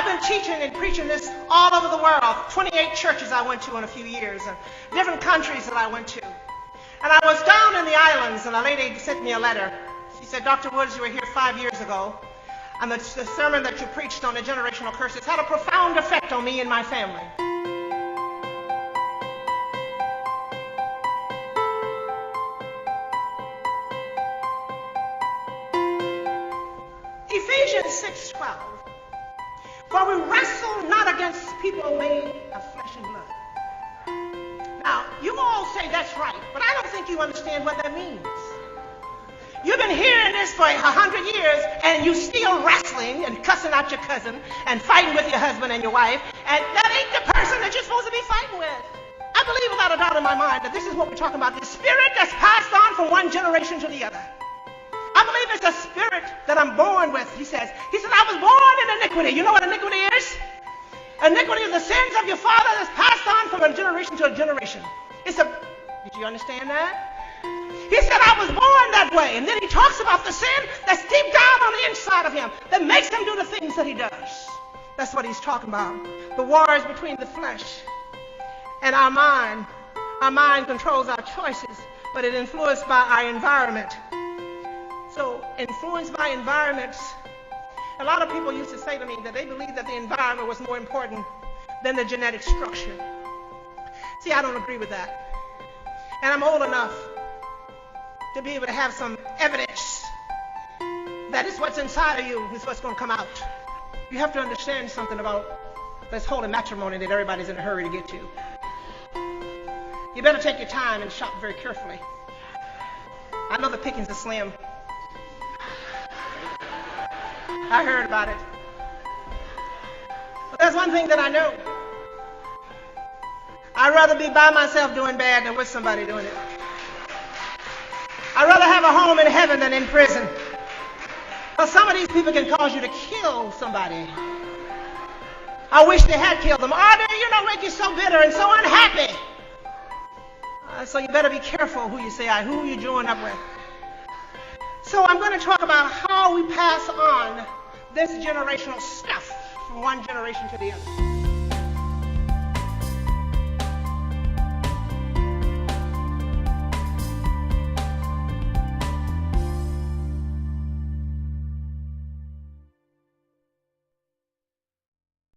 been teaching and preaching this all over the world. 28 churches I went to in a few years, and different countries that I went to. And I was down in the islands, and a lady sent me a letter. She said, Dr. Woods, you were here 5 years ago, and the sermon that you preached on the generational curses had a profound effect on me and my family. Ephesians 6:12. For we wrestle not against people made of flesh and blood. Now, you all say that's right, but I don't think you understand what that means. You've been hearing this for 100 years, and you still wrestling and cussing out your cousin and fighting with your husband and your wife, and that ain't the person that you're supposed to be fighting with. I believe without a doubt in my mind that this is what we're talking about, the spirit that's passed on from one generation to the other. I believe it's a spirit that I'm born with, he says. He said, I was born in iniquity. You know what iniquity is? Iniquity is the sins of your father that's passed on from a generation to a generation. Did you understand that? He said, I was born that way. And then he talks about the sin that's deep down on the inside of him that makes him do the things that he does. That's what he's talking about. The war is between the flesh and our mind. Our mind controls our choices, but it's influenced by our environment. So, influenced by environments, a lot of people used to say to me that they believed that the environment was more important than the genetic structure. See, I don't agree with that. And I'm old enough to be able to have some evidence that it's what's inside of you is what's going to come out. You have to understand something about this holy matrimony that everybody's in a hurry to get to. You better take your time and shop very carefully. I know the pickings are slim. I heard about it. But there's one thing that I know. I'd rather be by myself doing bad than with somebody doing it. I'd rather have a home in heaven than in prison. Because some of these people can cause you to kill somebody. I wish they had killed them. Or they, make you so bitter and so unhappy. So you better be careful who you say, who you join up with. So I'm going to talk about how we pass on this generational stuff from one generation to the other.